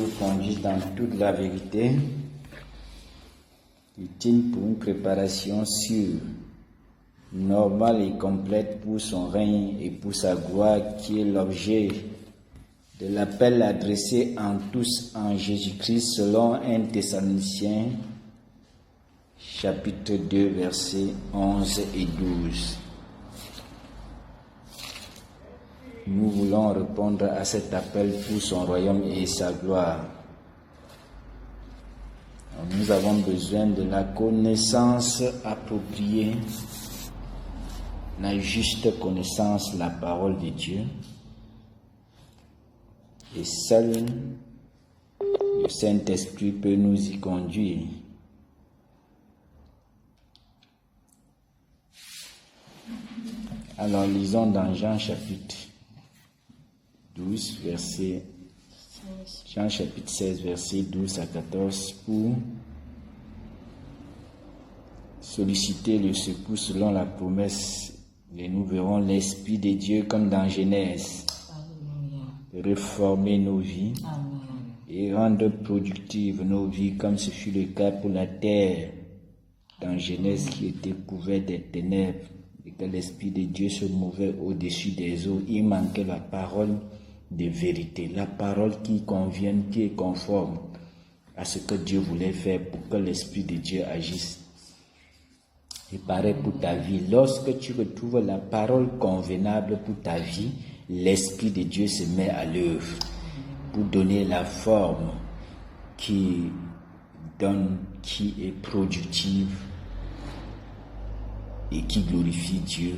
vous conduise dans toute la vérité, utile pour une préparation sûre, normale et complète pour son règne et pour sa gloire, qui est l'objet de l'appel adressé en tous en Jésus-Christ selon 1 Thessaloniciens, chapitre 2, versets 11 et 12. Nous voulons répondre à cet appel pour son royaume et sa gloire. Nous avons besoin de la connaissance appropriée, la juste connaissance de la parole de Dieu. Et seul le Saint-Esprit peut nous y conduire. Alors lisons dans Jean chapitre 12, Jean chapitre 16, versets 12 à 14, pour solliciter le secours selon la promesse. Et nous verrons l'Esprit de Dieu comme dans Genèse, réformer nos vies et rendre productives nos vies comme ce fut le cas pour la terre dans Genèse qui était couverte des ténèbres et que l'Esprit de Dieu se mouvait au-dessus des eaux. Il manquait la parole de vérité, la parole qui convienne, qui est conforme à ce que Dieu voulait faire pour que l'Esprit de Dieu agisse. Et pareil pour ta vie, lorsque tu retrouves la parole convenable pour ta vie, l'Esprit de Dieu se met à l'œuvre pour donner la forme qui est productive et qui glorifie Dieu.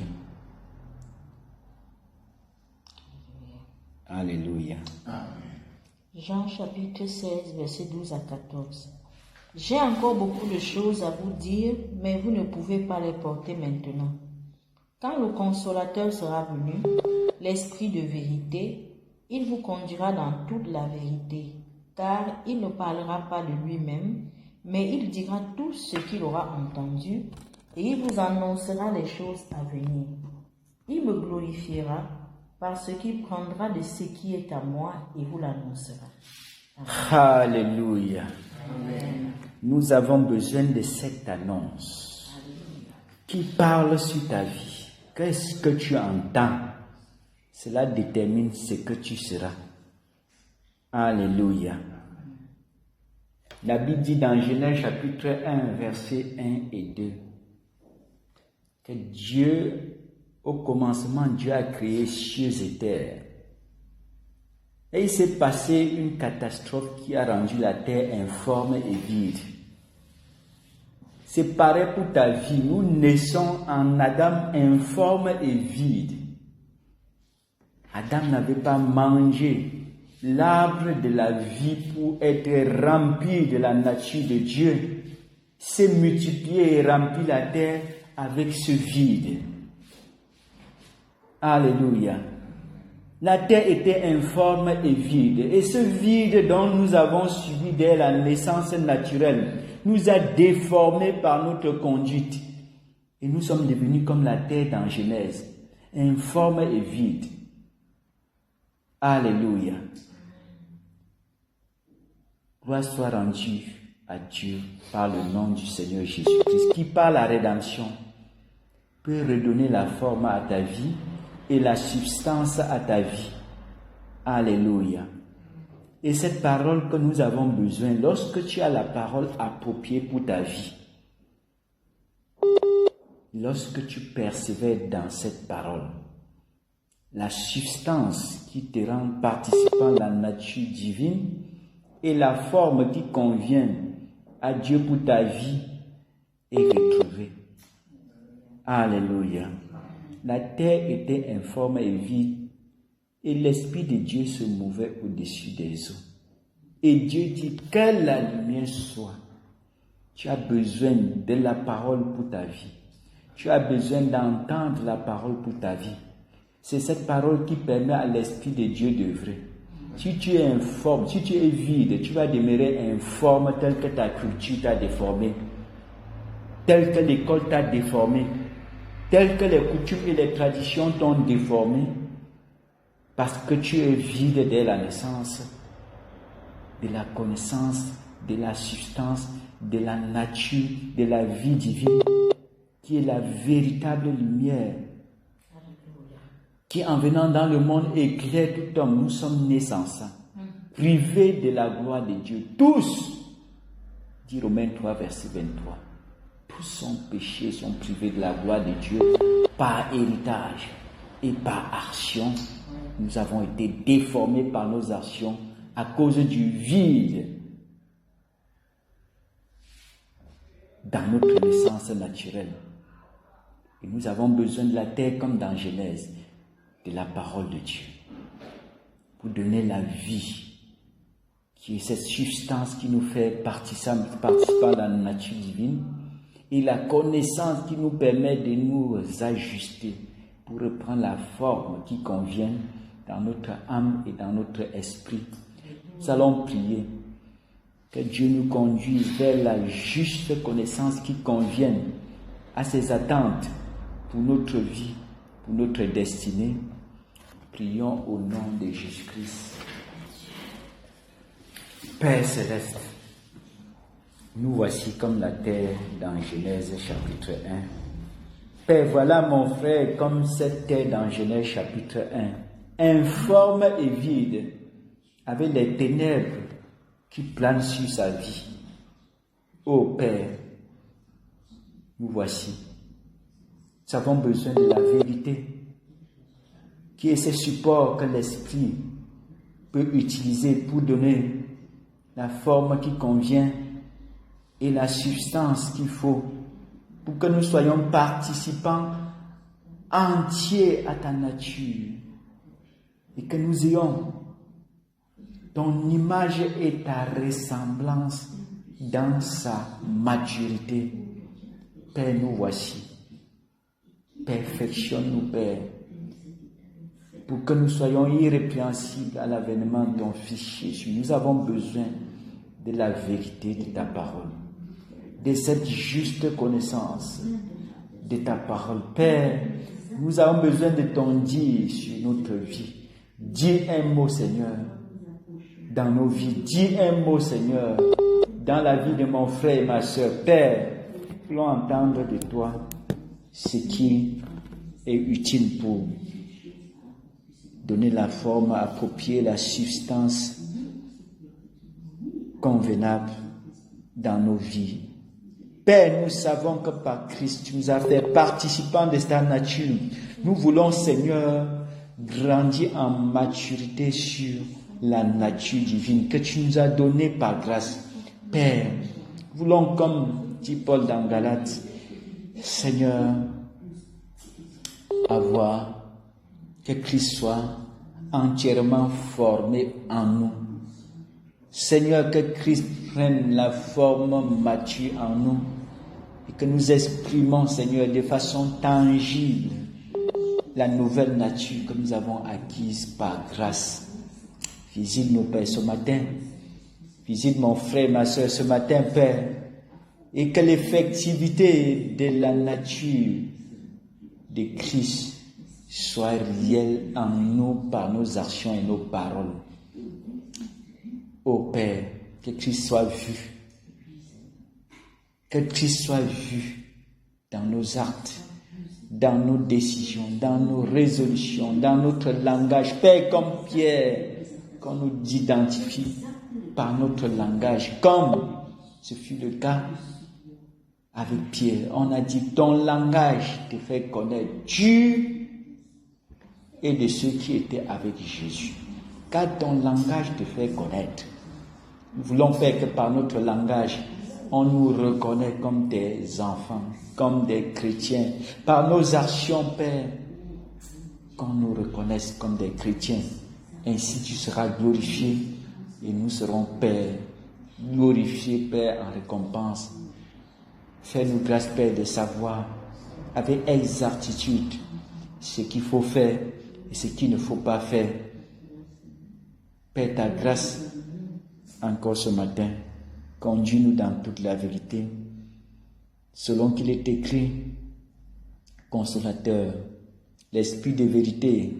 Alléluia. Jean chapitre 16, versets 12 à 14. J'ai encore beaucoup de choses à vous dire, mais vous ne pouvez pas les porter maintenant. Quand le Consolateur sera venu, l'Esprit de vérité, il vous conduira dans toute la vérité, car il ne parlera pas de lui-même, mais il dira tout ce qu'il aura entendu, et il vous annoncera les choses à venir. Il me glorifiera, parce qu'il prendra de ce qui est à moi et vous l'annoncera. Alléluia. Amen. Nous avons besoin de cette annonce qui parle sur ta vie. Qu'est-ce que tu entends? Cela détermine ce que tu seras. Alléluia. La Bible dit dans Genèse chapitre 1, versets 1 et 2, que Dieu, au commencement, Dieu a créé cieux et terre. Et il s'est passé une catastrophe qui a rendu la terre informe et vide. C'est pareil pour ta vie. Nous naissons en Adam informe et vide. Adam n'avait pas mangé l'arbre de la vie pour être rempli de la nature de Dieu. S'est multiplié et rempli la terre avec ce vide. Alléluia. La terre était informe et vide. Et ce vide dont nous avons subi dès la naissance naturelle nous a déformés par notre conduite. Et nous sommes devenus comme la terre dans Genèse, informe et vide. Alléluia. Gloire soit rendue à Dieu par le nom du Seigneur Jésus-Christ, qui par la rédemption peut redonner la forme à ta vie et la substance à ta vie. Alléluia. Et cette parole que nous avons besoin, lorsque tu as la parole appropriée pour ta vie, lorsque tu persévères dans cette parole, la substance qui te rend participant de la nature divine et la forme qui convient à Dieu pour ta vie est retrouvée. Alléluia. La terre était informe et vide, et l'Esprit de Dieu se mouvait au-dessus des eaux. Et Dieu dit que la lumière soit. Tu as besoin de la parole pour ta vie. Tu as besoin d'entendre la parole pour ta vie. C'est cette parole qui permet à l'Esprit de Dieu d'œuvrer. Si tu es informe, si tu es vide, tu vas demeurer informe tel que ta culture t'a déformé, tel que l'école t'a déformé, tel que les coutumes et les traditions t'ont déformé, parce que tu es vide dès la naissance. de la connaissance, de la substance, de la nature, de la vie divine, qui est la véritable lumière, qui en venant dans le monde éclaire tout homme. Nous sommes nés sans ça, privés de la gloire de Dieu. Tous, dit Romains 3, verset 23, tous sont péchés, sont privés de la gloire de Dieu par héritage et par action. Nous avons été déformés par nos actions à cause du vide dans notre naissance naturelle. Et nous avons besoin de la terre comme dans Genèse, de la parole de Dieu, pour donner la vie, qui est cette substance qui nous fait participant à la nature divine, et la connaissance qui nous permet de nous ajuster pour reprendre la forme qui convient dans notre âme et dans notre esprit. Nous allons prier que Dieu nous conduise vers la juste connaissance qui convienne à ses attentes pour notre vie, pour notre destinée. Prions au nom de Jésus-Christ. Père céleste, nous voici comme la terre dans Genèse chapitre 1. Père, voilà mon frère comme cette terre dans Genèse chapitre 1, informe et vide, avec les ténèbres qui planent sur sa vie. Ô Père, nous voici. Nous avons besoin de la vérité, qui est ce support que l'Esprit peut utiliser pour donner la forme qui convient et la substance qu'il faut pour que nous soyons participants entiers à ta nature et que nous ayons ton image et ta ressemblance dans sa maturité. Père, nous voici. Perfectionne-nous, Père, pour que nous soyons irrépréhensibles à l'avènement de ton Fils Jésus. Nous avons besoin de la vérité de ta parole, de cette juste connaissance de ta parole. Père, nous avons besoin de ton dire sur notre vie. Dis un mot, Seigneur, dans nos vies. Dis un mot, Seigneur, dans la vie de mon frère et ma soeur. Père, voulons entendre de toi ce qui est utile pour donner la forme appropriée, la substance convenable dans nos vies. Père, nous savons que par Christ, tu nous as fait participants de ta nature. Nous voulons, Seigneur, grandir en maturité sur la nature divine que tu nous as donnée par grâce. Père, voulons, comme dit Paul dans Galates, Seigneur, avoir que Christ soit entièrement formé en nous. Seigneur, que Christ prenne la forme mature en nous et que nous exprimons, Seigneur, de façon tangible la nouvelle nature que nous avons acquise par grâce. Visite nos pères ce matin. Visite mon frère, ma soeur ce matin, Père, et que l'effectivité de la nature de Christ soit réelle en nous par nos actions et nos paroles. Ô Père, que Christ soit vu. Que Christ soit vu dans nos actes, dans nos décisions, dans nos résolutions, dans notre langage. Père, comme Pierre, qu'on nous identifie par notre langage, comme ce fut le cas avec Pierre. On a dit, ton langage te fait connaître Dieu et de ceux qui étaient avec Jésus. Car ton langage te fait connaître. Nous voulons faire que par notre langage, on nous reconnaît comme des enfants, comme des chrétiens. Par nos actions, Père, qu'on nous reconnaisse comme des chrétiens. Ainsi tu seras glorifié et nous serons, Père, glorifiés, Père, en récompense. Fais-nous grâce, Père, de savoir avec exactitude ce qu'il faut faire et ce qu'il ne faut pas faire. Père, ta grâce, encore ce matin, conduis-nous dans toute la vérité, selon qu'il est écrit, Consolateur, l'Esprit de vérité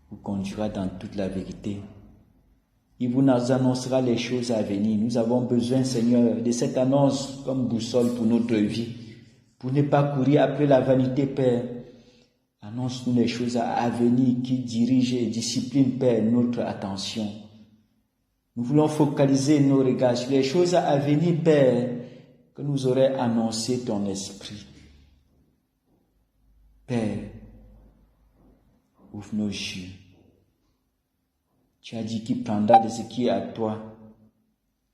vous conduira dans toute la vérité, Il vous annoncera les choses à venir. Nous avons besoin, Seigneur, de cette annonce comme boussole pour notre vie. Pour ne pas courir après la vanité, Père. Annonce-nous les choses à venir qui dirigent et disciplinent, Père, notre attention. Nous voulons focaliser nos regards sur les choses à venir, Père, que nous aurait annoncé ton esprit. Père, ouvre nos yeux. Tu as dit qu'il prendra de ce qui est à toi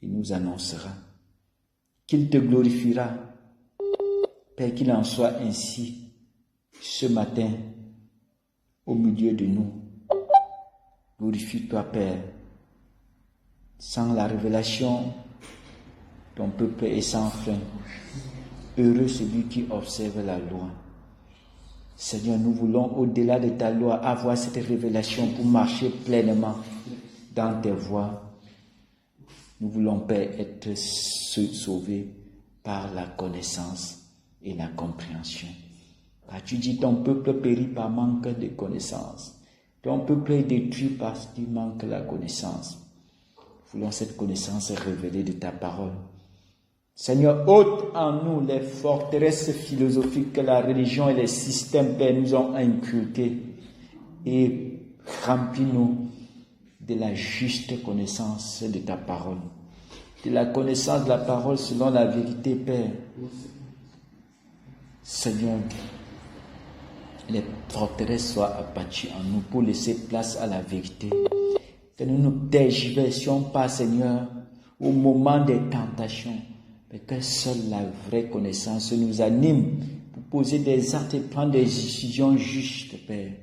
et nous annoncera. Qu'il te glorifiera. Père, qu'il en soit ainsi ce matin au milieu de nous. Glorifie-toi, Père. Sans la révélation, ton peuple est sans frein. Heureux celui qui observe la loi. Seigneur, nous voulons, au-delà de ta loi, avoir cette révélation pour marcher pleinement dans tes voies. Nous voulons, Père, être sauvés par la connaissance et la compréhension. Car tu dis, ton peuple périt par manque de connaissance. Ton peuple est détruit parce qu'il manque la connaissance. Nous voulons cette connaissance révélée de ta parole. Seigneur, ôte en nous les forteresses philosophiques que la religion et les systèmes, Père, nous ont inculquées et remplis-nous de la juste connaissance de ta parole, de la connaissance de la parole selon la vérité, Père. Seigneur, les forteresses soient abattues en nous pour laisser place à la vérité. Que nous ne nous tergiversions pas, Seigneur, au moment des tentations, mais que seule la vraie connaissance nous anime pour poser des actes et prendre des décisions justes, Père.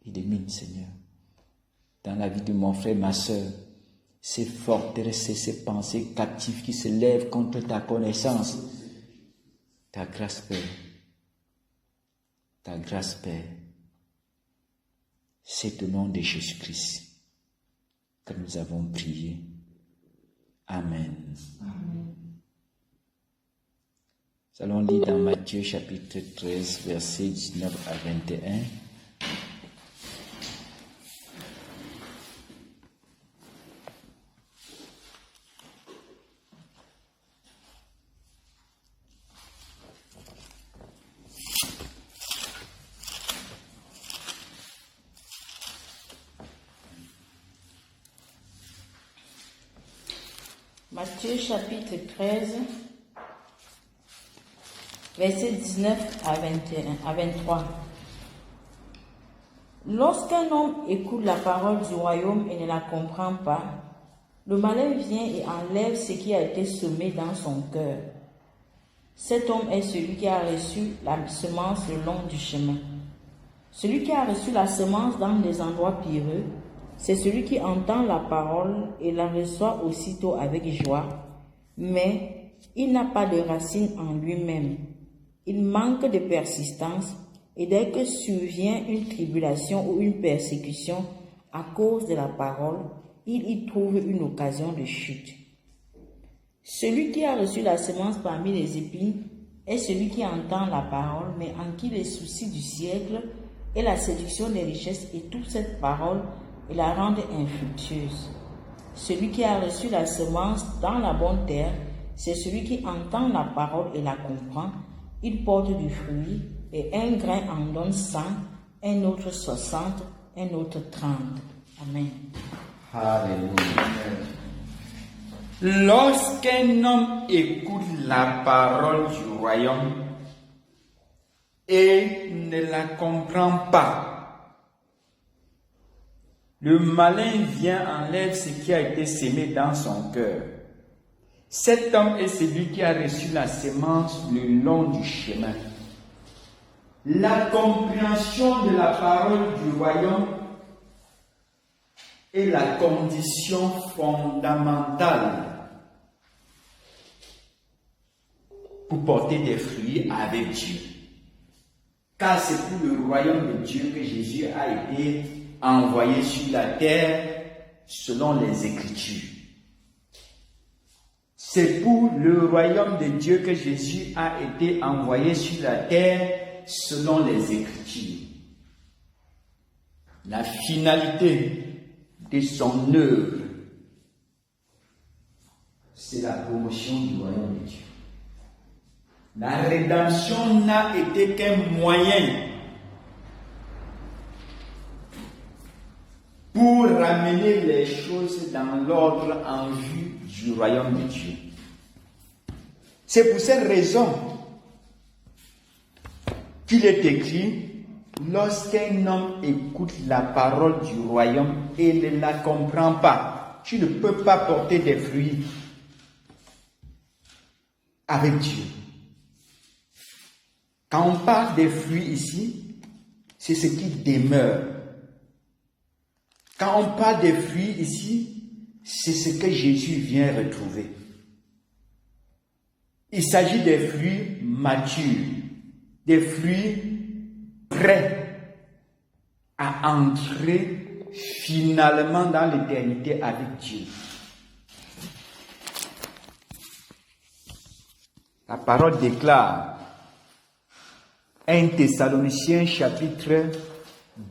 Illumine, Seigneur, dans la vie de mon frère, ma soeur, ces forteresses et ces pensées captives qui se lèvent contre ta connaissance. Ta grâce, Père. Ta grâce, Père. C'est au nom de Jésus-Christ que nous avons prié. Amen. Amen. Nous allons lire dans Matthieu chapitre 13, versets 19 à 21. Matthieu chapitre 13, versets 19 à 23. Lorsqu'un homme écoute la parole du royaume et ne la comprend pas, le malin vient et enlève ce qui a été semé dans son cœur. Cet homme est celui qui a reçu la semence le long du chemin. Celui qui a reçu la semence dans des endroits pierreux, c'est celui qui entend la parole et la reçoit aussitôt avec joie, mais il n'a pas de racine en lui-même. Il manque de persistance et dès que survient une tribulation ou une persécution à cause de la parole, il y trouve une occasion de chute. Celui qui a reçu la semence parmi les épines est celui qui entend la parole, mais en qui les soucis du siècle et la séduction des richesses et toute cette parole et la rendent infructueuse. Celui qui a reçu la semence dans la bonne terre, c'est celui qui entend la parole et la comprend. Il porte du fruit, et un grain en donne 100, un autre 60, un autre 30. Amen. Alléluia. Lorsqu'un homme écoute la parole du royaume et ne la comprend pas, le malin vient, enlève ce qui a été semé dans son cœur. Cet homme est celui qui a reçu la semence le long du chemin. La compréhension de la parole du royaume est la condition fondamentale pour porter des fruits avec Dieu. Car c'est pour le royaume de Dieu que Jésus a été envoyé sur la terre selon les Écritures. C'est pour le royaume de Dieu que Jésus a été envoyé sur la terre selon les Écritures. La finalité de son œuvre, c'est la promotion du royaume de Dieu. La rédemption n'a été qu'un moyen pour ramener les choses dans l'ordre en vue du royaume de Dieu. C'est pour cette raison qu'il est écrit, lorsqu'un homme écoute la parole du royaume et ne la comprend pas, tu ne peux pas porter des fruits avec Dieu. Quand on parle des fruits ici, c'est ce qui demeure. Quand on parle des fruits ici, c'est ce que Jésus vient retrouver. Il s'agit des fruits matures, des fruits prêts à entrer finalement dans l'éternité avec Dieu. La parole déclare 1 Thessaloniciens chapitre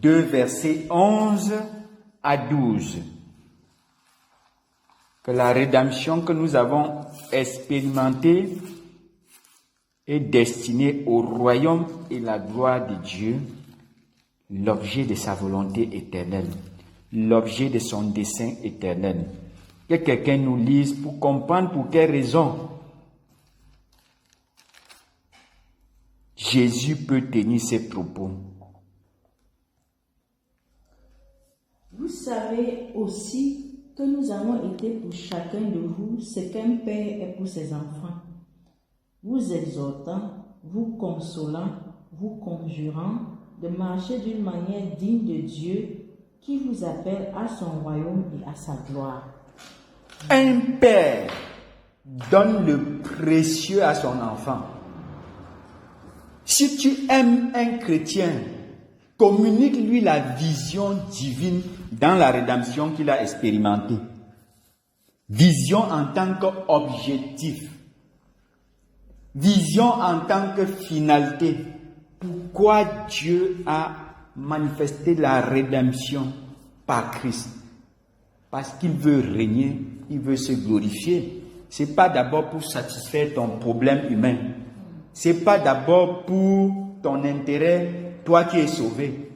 2 versets 11 à 12 que la rédemption que nous avons expérimentée est destinée au royaume et la gloire de Dieu, l'objet de sa volonté éternelle, l'objet de son dessein éternel. Que quelqu'un nous lise pour comprendre pour quelle raison Jésus peut tenir ses propos. Vous savez aussi que nous avons été pour chacun de vous ce qu'un père est pour ses enfants, vous exhortant, vous consolant, vous conjurant de marcher d'une manière digne de Dieu qui vous appelle à son royaume et à sa gloire. Un père donne le précieux à son enfant. Si tu aimes un chrétien, communique-lui la vision divine dans la rédemption qu'il a expérimentée. Vision en tant qu'objectif. Vision en tant que finalité. Pourquoi Dieu a manifesté la rédemption par Christ? Parce qu'il veut régner, il veut se glorifier. Ce n'est pas d'abord pour satisfaire ton problème humain. Ce n'est pas d'abord pour ton intérêt, toi qui es sauvé.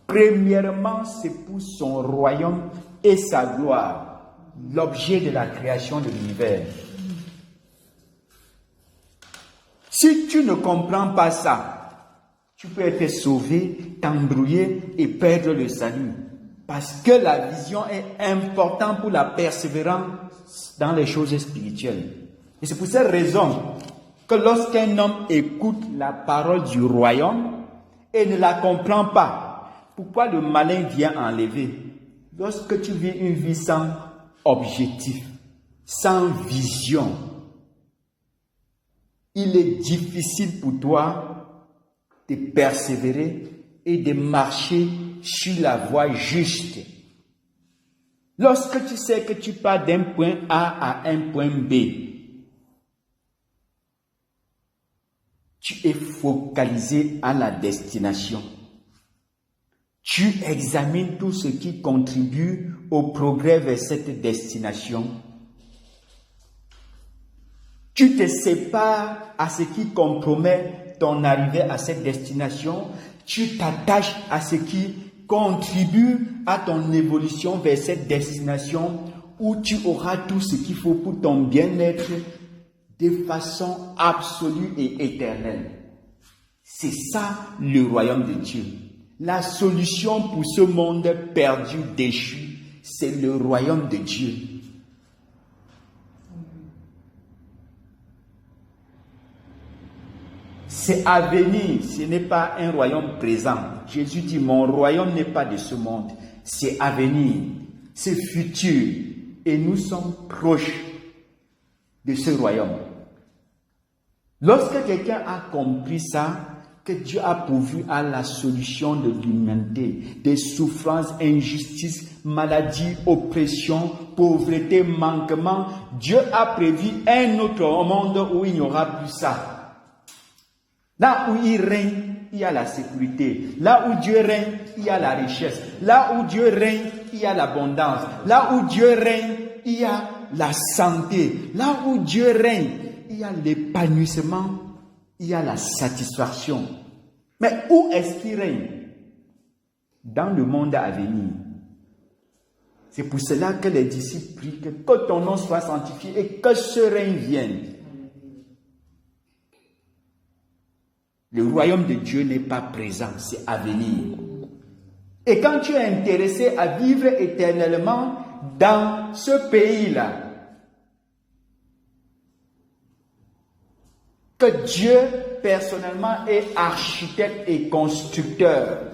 Premièrement, c'est pour son royaume et sa gloire, l'objet de la création de l'univers. Si tu ne comprends pas ça, tu peux être sauvé, t'embrouiller et perdre le salut. Parce que la vision est importante pour la persévérance dans les choses spirituelles. Et c'est pour cette raison que lorsqu'un homme écoute la parole du royaume et ne la comprend pas, pourquoi le malin vient enlever? Lorsque tu vis une vie sans objectif, sans vision, il est difficile pour toi de persévérer et de marcher sur la voie juste. Lorsque tu sais que tu pars d'un point A à un point B, tu es focalisé à la destination. Tu examines tout ce qui contribue au progrès vers cette destination. Tu te sépares à ce qui compromet ton arrivée à cette destination. Tu t'attaches à ce qui contribue à ton évolution vers cette destination où tu auras tout ce qu'il faut pour ton bien-être de façon absolue et éternelle. C'est ça le royaume de Dieu. La solution pour ce monde perdu, déchu, c'est le royaume de Dieu. C'est à venir, ce n'est pas un royaume présent. Jésus dit, mon royaume n'est pas de ce monde, c'est à venir, c'est futur. Et nous sommes proches de ce royaume. Lorsque quelqu'un a compris ça, que Dieu a pourvu à la solution de l'humanité, des souffrances, injustices, maladies, oppressions, pauvreté, manquement, Dieu a prévu un autre monde où il n'y aura plus ça. Là où il règne, il y a la sécurité. Là où Dieu règne, il y a la richesse. Là où Dieu règne, il y a l'abondance. Là où Dieu règne, il y a la santé. Là où Dieu règne, il y a l'épanouissement, il y a la satisfaction. Mais où est-ce qu'il règne? Dans le monde à venir. C'est pour cela que les disciples prient que ton nom soit sanctifié et que ce règne vienne. Le royaume de Dieu n'est pas présent, c'est à venir. Et quand tu es intéressé à vivre éternellement dans ce pays-là, que Dieu personnellement est architecte et constructeur,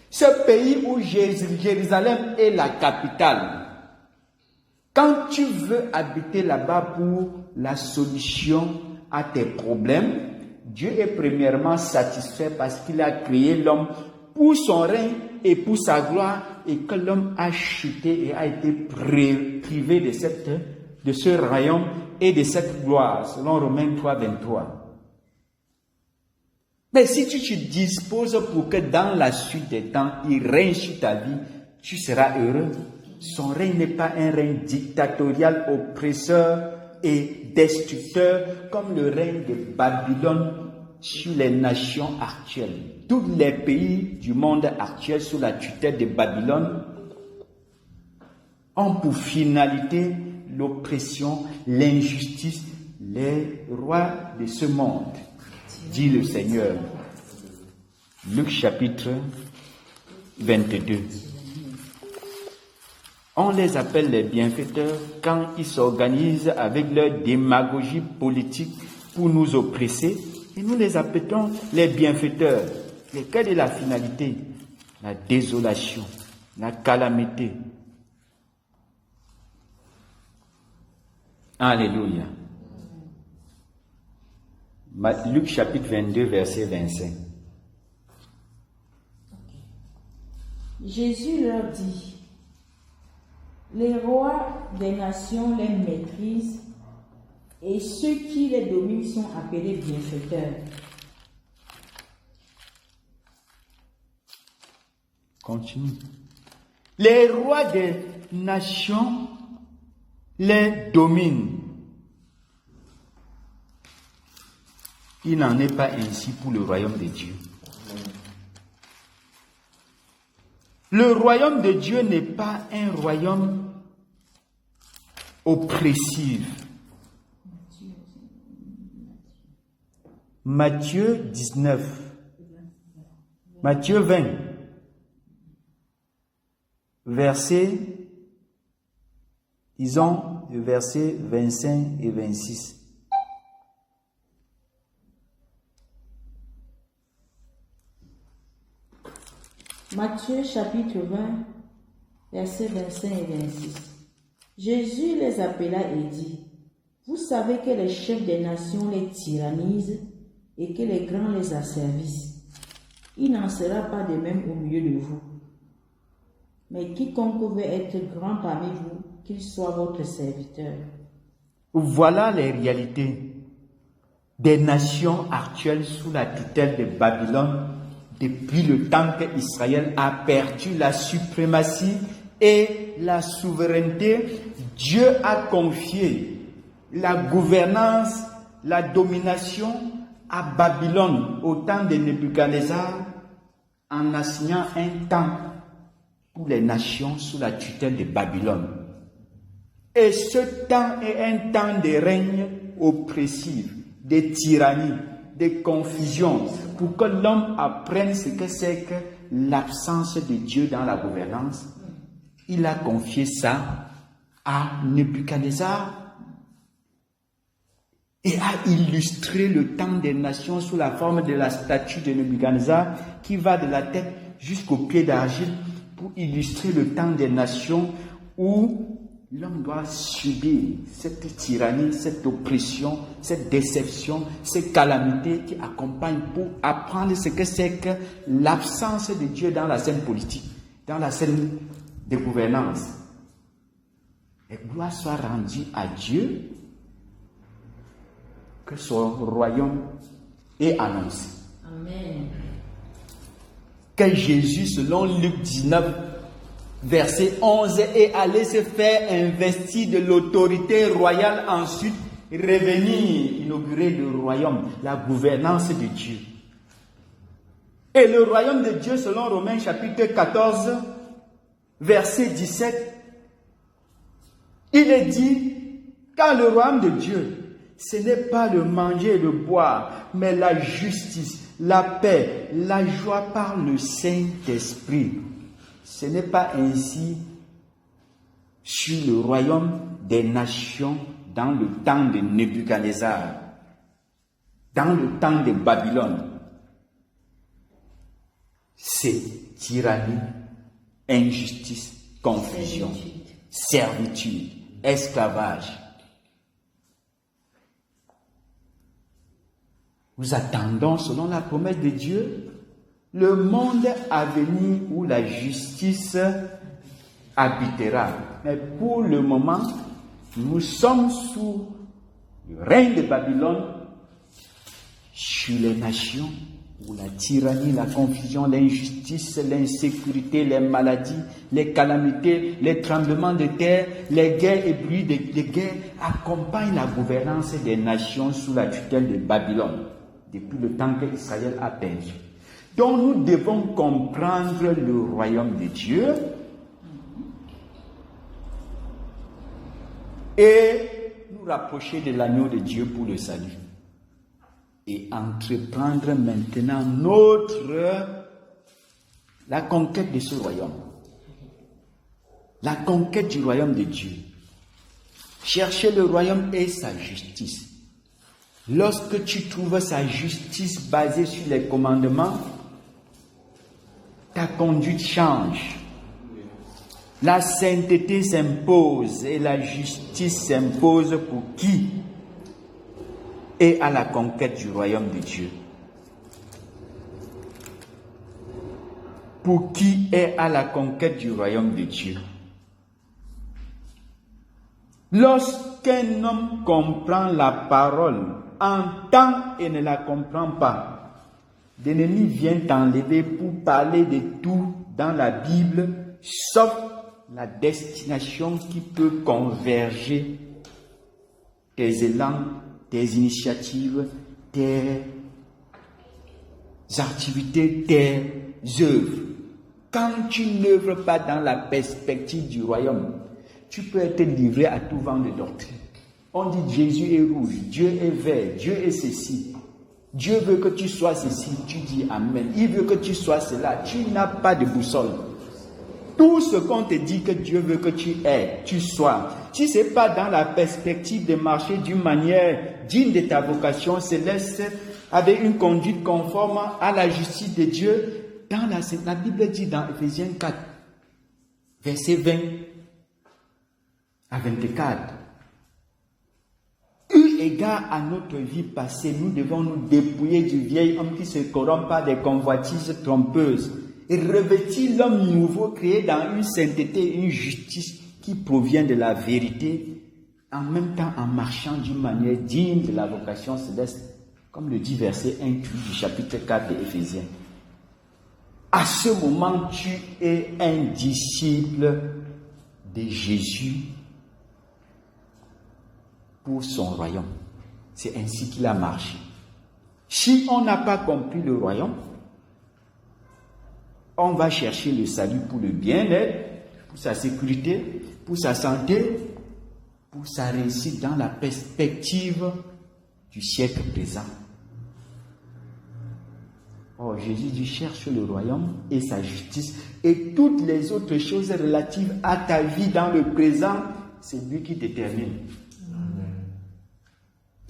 ce pays où Jérusalem est la capitale, quand tu veux habiter là-bas pour la solution à tes problèmes, Dieu est premièrement satisfait parce qu'il a créé l'homme pour son règne et pour sa gloire, et que l'homme a chuté et a été privé de ce royaume et de cette gloire, selon Romains 3, 23. Mais si tu te disposes pour que dans la suite des temps, il règne sur ta vie, tu seras heureux. Son règne n'est pas un règne dictatorial, oppresseur et destructeur comme le règne de Babylone sur les nations actuelles. Tous les pays du monde actuel sous la tutelle de Babylone ont pour finalité l'oppression, l'injustice, les rois de ce monde, dit le Seigneur. Luc chapitre 22. On les appelle les bienfaiteurs quand ils s'organisent avec leur démagogie politique pour nous oppresser, et nous les appelons les bienfaiteurs. Quelle est la finalité? La désolation, la calamité. Alléluia. Luc chapitre 22, verset 25. Jésus leur dit: les rois des nations les maîtrisent et ceux qui les dominent sont appelés bienfaiteurs. Continue. Les rois des nations les dominent. Il n'en est pas ainsi pour le royaume de Dieu. Le royaume de Dieu n'est pas un royaume oppressif. Matthieu 19, Matthieu 20, versets 25 et 26. Matthieu chapitre 20, versets 25 et 26. Jésus les appela et dit: vous savez que les chefs des nations les tyrannisent et que les grands les asservissent. Il n'en sera pas de même au milieu de vous. Mais quiconque veut être grand parmi vous, qu'il soit votre serviteur. Voilà les réalités des nations actuelles sous la tutelle de Babylone depuis le temps qu'Israël a perdu la suprématie et la souveraineté. Dieu a confié la gouvernance, la domination à Babylone au temps de Nebuchadnezzar, en assignant un temps pour les nations sous la tutelle de Babylone. Et ce temps est un temps de règne oppressif, de tyrannie, de confusion, pour que l'homme apprenne ce que c'est que l'absence de Dieu dans la gouvernance. Il a confié ça à Nebuchadnezzar et a illustré le temps des nations sous la forme de la statue de Nebuchadnezzar qui va de la tête jusqu'au pied d'argile, pour illustrer le temps des nations où l'homme doit subir cette tyrannie, cette oppression, cette déception, ces calamités qui accompagnent, pour apprendre ce que c'est que l'absence de Dieu dans la scène politique, dans la scène de gouvernance. Et gloire soit rendue à Dieu, que son royaume est annoncé. Amen. que Jésus, selon Luc 19, verset 11, est allé se faire investir de l'autorité royale, ensuite revenir inaugurer le royaume, la gouvernance de Dieu. Et le royaume de Dieu, selon Romains chapitre 14, verset 17, il est dit, car le royaume de Dieu, ce n'est pas le manger et le boire, mais la justice, la paix, la joie par le Saint-Esprit. Ce n'est pas ainsi sur le royaume des nations dans le temps de Nebuchadnezzar, dans le temps de Babylone. C'est tyrannie, injustice, confusion, servitude, esclavage. Nous attendons, selon la promesse de Dieu, le monde à venir où la justice habitera. Mais pour le moment, nous sommes sous le règne de Babylone, sur les nations où la tyrannie, la confusion, l'injustice, l'insécurité, les maladies, les calamités, les tremblements de terre, les guerres et bruits de guerre accompagnent la gouvernance des nations sous la tutelle de Babylone, depuis le temps qu'Israël a perdu. Donc nous devons comprendre le royaume de Dieu et nous rapprocher de l'agneau de Dieu pour le salut. Et entreprendre maintenant la conquête de ce royaume. La conquête du royaume de Dieu. Chercher le royaume et sa justice. Lorsque tu trouves sa justice basée sur les commandements, ta conduite change. La sainteté s'impose et la justice s'impose pour qui est à la conquête du royaume de Dieu. Pour qui est à la conquête du royaume de Dieu. Lorsqu'un homme comprend la parole, entend et ne la comprend pas, l'ennemi vient t'enlever pour parler de tout dans la Bible, sauf la destination qui peut converger tes élans, tes initiatives, tes activités, tes œuvres. Quand tu n'œuvres pas dans la perspective du royaume, tu peux être livré à tout vent de doctrine. On dit Jésus est rouge, Dieu est vert, Dieu est ceci. Dieu veut que tu sois ceci, tu dis Amen. Il veut que tu sois cela, tu n'as pas de boussole. Tout ce qu'on te dit que Dieu veut que tu aies, tu sois. Si ce n'est pas dans la perspective de marcher d'une manière digne de ta vocation céleste, avec une conduite conforme à la justice de Dieu, dans la Bible dit dans Ephésiens 4, verset 20 à 24, eu égard à notre vie passée, nous devons nous dépouiller du vieil homme qui se corrompt par des convoitises trompeuses et revêtir l'homme nouveau créé dans une sainteté et une justice qui provient de la vérité, en même temps en marchant d'une manière digne de la vocation céleste, comme le dit verset 1 du chapitre 4 de Éphésiens. À ce moment, tu es un disciple de Jésus pour son royaume. C'est ainsi qu'il a marché. Si on n'a pas compris le royaume, on va chercher le salut pour le bien-être, pour sa sécurité, pour sa santé, pour sa réussite dans la perspective du siècle présent. Or, Jésus dit, cherche le royaume et sa justice et toutes les autres choses relatives à ta vie dans le présent, c'est lui qui détermine.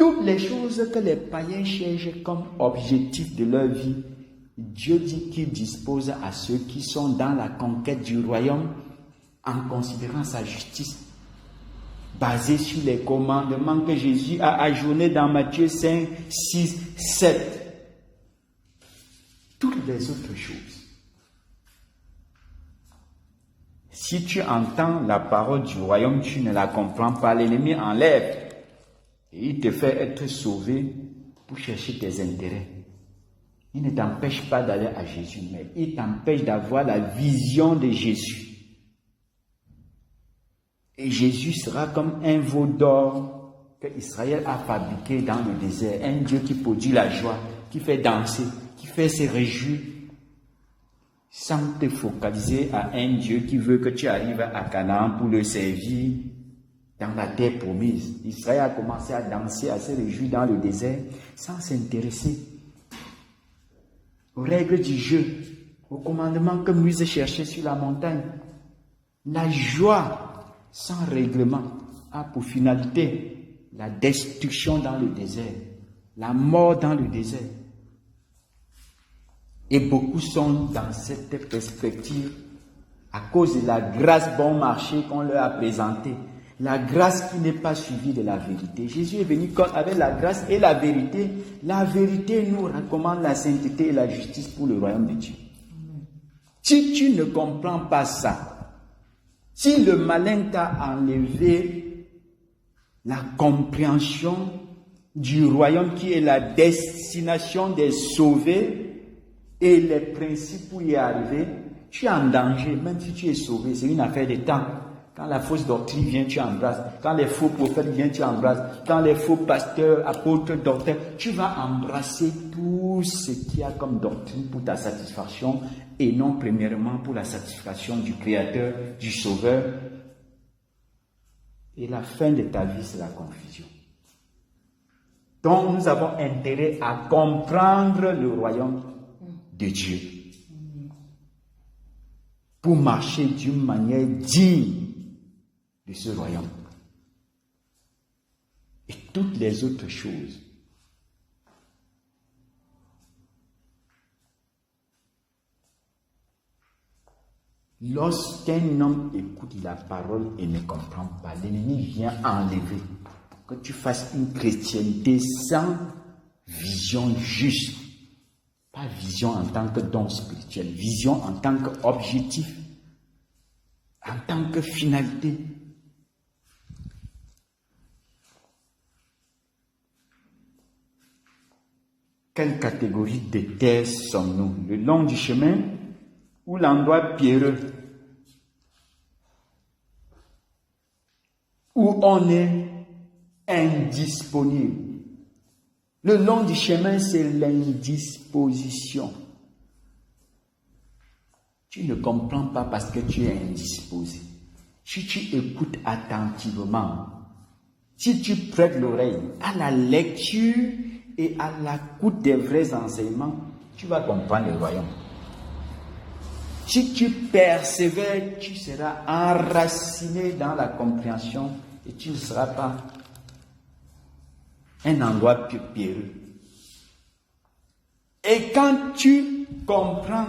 Toutes les choses que les païens cherchent comme objectif de leur vie, Dieu dit qu'il dispose à ceux qui sont dans la conquête du royaume en considérant sa justice, basée sur les commandements que Jésus a ajournés dans Matthieu 5, 6, 7. Toutes les autres choses. Si tu entends la parole du royaume, tu ne la comprends pas, l'ennemi enlève et il te fait être sauvé pour chercher tes intérêts. Il ne t'empêche pas d'aller à Jésus, mais il t'empêche d'avoir la vision de Jésus. Et Jésus sera comme un veau d'or que Israël a fabriqué dans le désert. Un Dieu qui produit la joie, qui fait danser, qui fait se réjouir, sans te focaliser à un Dieu qui veut que tu arrives à Canaan pour le servir dans la terre promise. Israël a commencé à danser, à se réjouir dans le désert, sans s'intéresser aux règles du jeu, aux commandements que Moïse cherchait sur la montagne. La joie sans règlement a pour finalité la destruction dans le désert, la mort dans le désert. Et beaucoup sont dans cette perspective à cause de la grâce bon marché qu'on leur a présentée. La grâce qui n'est pas suivie de la vérité. Jésus est venu avec la grâce et la vérité. La vérité nous recommande la sainteté et la justice pour le royaume de Dieu. Si tu ne comprends pas ça, si le malin t'a enlevé la compréhension du royaume qui est la destination des sauvés et les principes pour y arriver, tu es en danger. Même si tu es sauvé, c'est une affaire de temps. Quand la fausse doctrine vient, tu embrasses. Quand les faux prophètes viennent, tu embrasses. Quand les faux pasteurs, apôtres, docteurs, tu vas embrasser tout ce qu'il y a comme doctrine pour ta satisfaction et non premièrement pour la satisfaction du Créateur, du Sauveur. Et la fin de ta vie, c'est la confusion. Donc, nous avons intérêt à comprendre le royaume de Dieu pour marcher d'une manière digne de ce royaume. Et toutes les autres choses lorsqu'un homme écoute la parole et ne comprend pas, l'ennemi vient enlever pour que tu fasses une chrétienté sans vision juste. Pas vision en tant que don spirituel, vision en tant qu'objectif, en tant que finalité. Quelle catégorie de terre sommes-nous? Le long du chemin ou l'endroit pierreux où on est indisponible? Le long du chemin, c'est l'indisposition. Tu ne comprends pas parce que tu es indisposé. Si tu écoutes attentivement, si tu prêtes l'oreille à la lecture et à l'écoute des vrais enseignements, tu vas comprendre le royaume. Si tu persévères, tu seras enraciné dans la compréhension et tu ne seras pas un endroit pierreux. Et quand tu comprends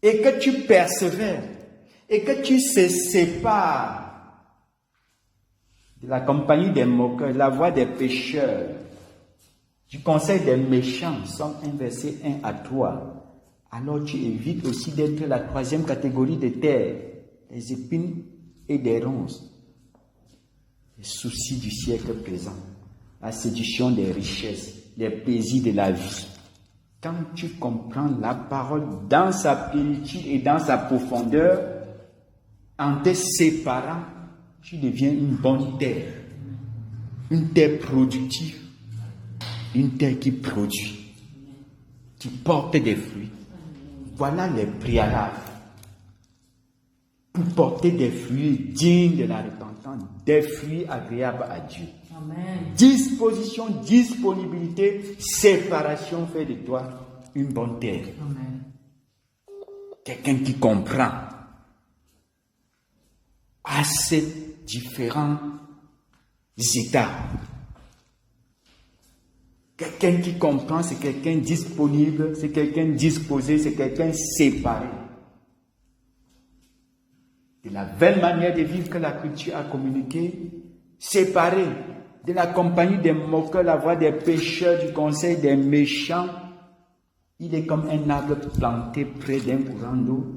et que tu persévères et que tu se sépares de la compagnie des moqueurs, la voix des pécheurs, du conseil des méchants, Somme 1, verset 1 à 3, alors tu évites aussi d'être la troisième catégorie de terre, des épines et des ronces, les soucis du siècle présent, la séduction des richesses, les plaisirs de la vie. Quand tu comprends la parole dans sa plénitude et dans sa profondeur, en te séparant, tu deviens une bonne terre, une terre productive, une terre qui produit, qui porte des fruits. Voilà les préalables pour porter des fruits dignes de la repentance, des fruits agréables à Dieu. Amen. Disposition, disponibilité, séparation fait de toi une bonne terre. Amen. Quelqu'un qui comprend à ces différents états. Quelqu'un qui comprend, c'est quelqu'un disponible, c'est quelqu'un disposé, c'est quelqu'un séparé. De la belle manière de vivre que la culture a communiqué, séparé de la compagnie des moqueurs, la voix des pécheurs, du conseil des méchants. Il est comme un arbre planté près d'un courant d'eau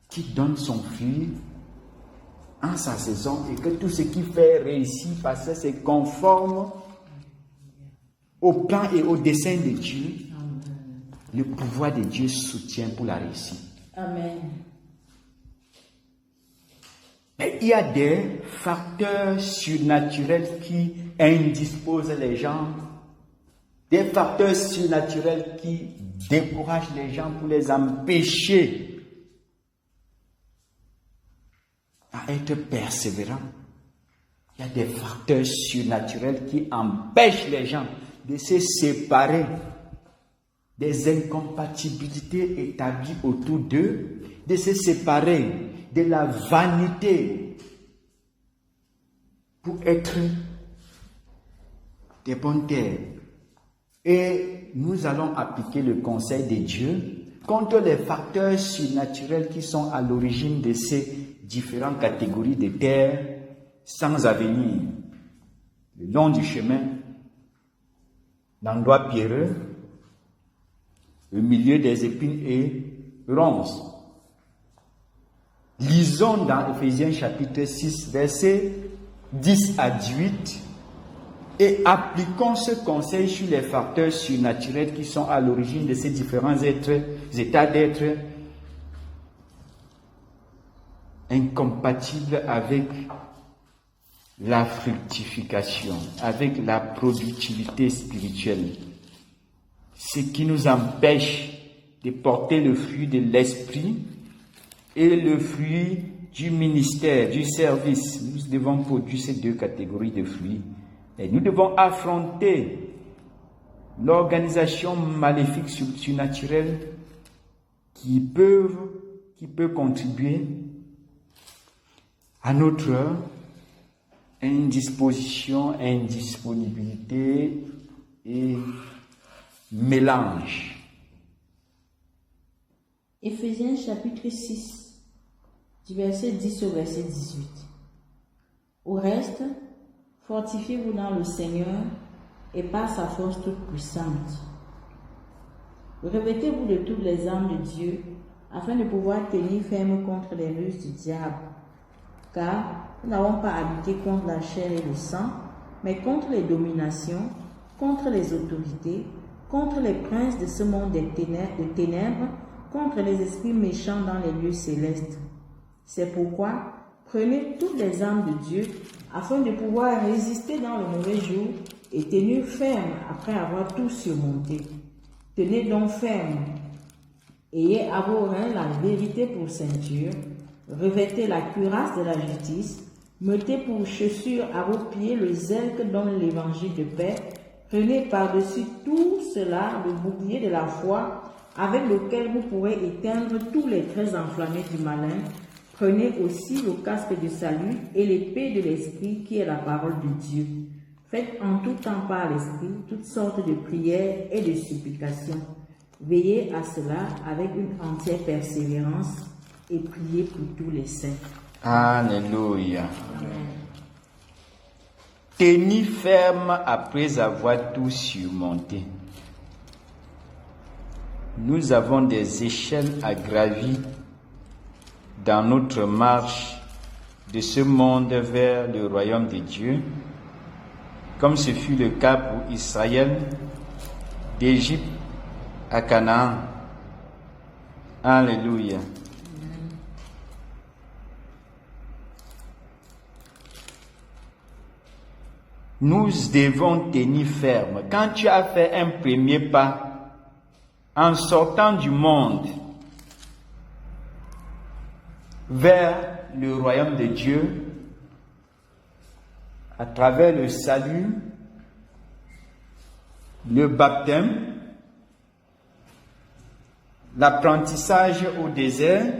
qui donne son fruit en sa saison et que tout ce qui fait réussir parce que c'est conforme au plan et au dessein de Dieu, le pouvoir de Dieu soutient pour la réussite. Amen. Mais il y a des facteurs surnaturels qui indisposent les gens, des facteurs surnaturels qui découragent les gens pour les empêcher à être persévérants. Il y a des facteurs surnaturels qui empêchent les gens de se séparer des incompatibilités établies autour d'eux, de se séparer de la vanité pour être des bonnes terres. Et nous allons appliquer le conseil de Dieu contre les facteurs surnaturels qui sont à l'origine de ces différentes catégories de terres sans avenir. Le long du chemin, l'endroit pierreux, au milieu des épines et ronces. Lisons dans Ephésiens chapitre 6, versets 10 à 18 et appliquons ce conseil sur les facteurs surnaturels qui sont à l'origine de ces différents états d'être incompatibles avec la fructification, avec la productivité spirituelle. Ce qui nous empêche de porter le fruit de l'esprit et le fruit du ministère, du service. Nous devons produire ces deux catégories de fruits. Et nous devons affronter l'organisation maléfique surnaturelle qui peut contribuer à notre indisposition, indisponibilité et mélange. Éphésiens chapitre 6, du verset 10 au verset 18. Au reste, fortifiez-vous dans le Seigneur et par sa force toute puissante. Revêtez-vous de toutes les armes de Dieu afin de pouvoir tenir ferme contre les ruses du diable. Car nous n'avons pas habité contre la chair et le sang, mais contre les dominations, contre les autorités, contre les princes de ce monde des ténèbres, contre les esprits méchants dans les lieux célestes. C'est pourquoi prenez toutes les armes de Dieu afin de pouvoir résister dans le mauvais jour et tenir ferme après avoir tout surmonté. Tenez donc ferme. Ayez à vos reins la vérité pour ceinture, revêtez la cuirasse de la justice, mettez pour chaussure à vos pieds le zèle que donne l'évangile de paix, prenez par-dessus tout cela le bouclier de la foi avec lequel vous pourrez éteindre tous les traits enflammés du malin. Prenez aussi le casque de salut et l'épée de l'esprit qui est la parole de Dieu. Faites en tout temps par l'esprit toutes sortes de prières et de supplications. Veillez à cela avec une entière persévérance et priez pour tous les saints. Alléluia. Tenez ferme après avoir tout surmonté. Nous avons des échelles à gravir dans notre marche de ce monde vers le royaume de Dieu, comme ce fut le cas pour Israël, d'Égypte à Canaan. Alléluia. Nous devons tenir ferme. Quand tu as fait un premier pas, en sortant du monde vers le royaume de Dieu, à travers le salut, le baptême, l'apprentissage au désert,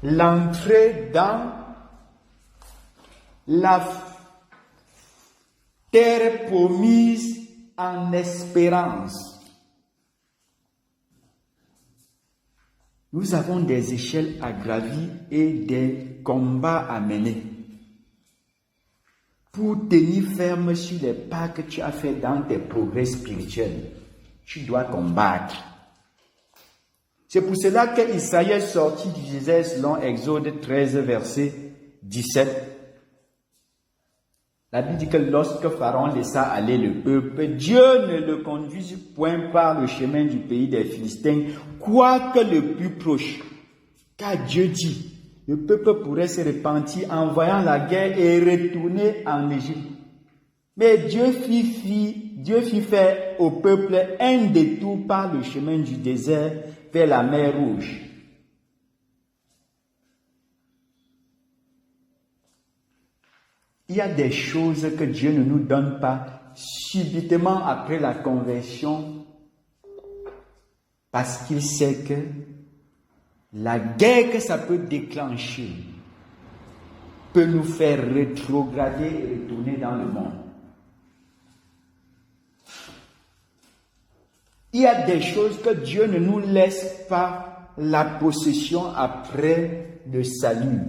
l'entrée dans la terre promise en espérance. Nous avons des échelles à gravir et des combats à mener pour tenir ferme sur les pas que tu as fait dans tes progrès spirituels. Tu dois combattre. C'est pour cela qu'Israël sortit du désert selon Exode 13, verset 17. La Bible dit que lorsque Pharaon laissa aller le peuple, Dieu ne le conduisit point par le chemin du pays des Philistins, quoique le plus proche. Car Dieu dit, le peuple pourrait se repentir en voyant la guerre et retourner en Égypte. Mais Dieu fit faire au peuple un détour par le chemin du désert vers la mer Rouge. Il y a des choses que Dieu ne nous donne pas subitement après la conversion parce qu'il sait que la guerre que ça peut déclencher peut nous faire rétrograder et retourner dans le monde. Il y a des choses que Dieu ne nous laisse pas la possession après le salut.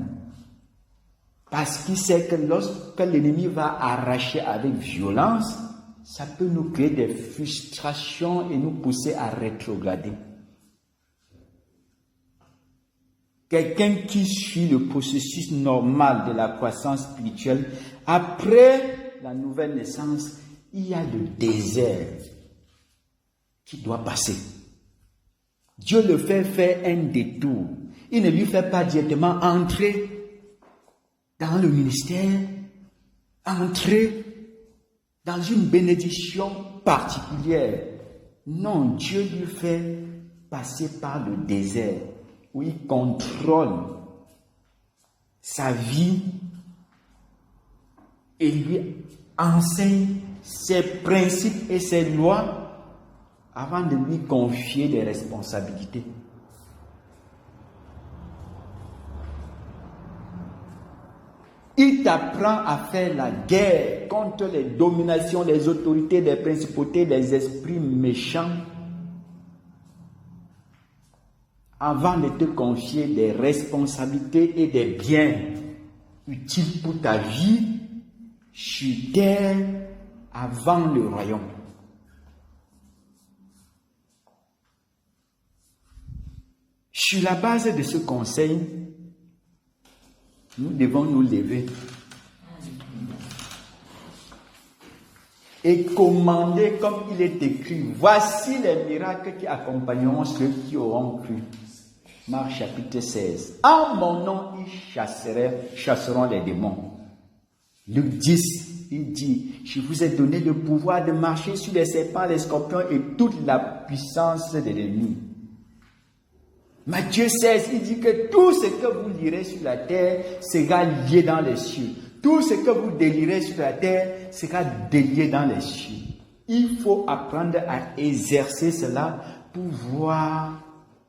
Parce qu'il sait que lorsque l'ennemi va arracher avec violence, ça peut nous créer des frustrations et nous pousser à rétrograder. Quelqu'un qui suit le processus normal de la croissance spirituelle, après la nouvelle naissance, il y a le désert qui doit passer. Dieu le fait faire un détour. Il ne lui fait pas directement entrer dans le ministère, entrer dans une bénédiction particulière. Non, Dieu lui fait passer par le désert où il contrôle sa vie et lui enseigne ses principes et ses lois avant de lui confier des responsabilités. Il t'apprend à faire la guerre contre les dominations, les autorités, les principautés, les esprits méchants avant de te confier des responsabilités et des biens utiles pour ta vie sur terre avant le royaume. Sur la base de ce conseil, nous devons nous lever et commander comme il est écrit. Voici les miracles qui accompagneront ceux qui auront cru. Marc chapitre 16. En mon nom, ils chasseront les démons. Luc 10, il dit, je vous ai donné le pouvoir de marcher sur les serpents, les scorpions et toute la puissance de l'ennemi. Matthieu 16, il dit que tout ce que vous lirez sur la terre sera lié dans les cieux. Tout ce que vous délirez sur la terre sera délié dans les cieux. Il faut apprendre à exercer cela pour voir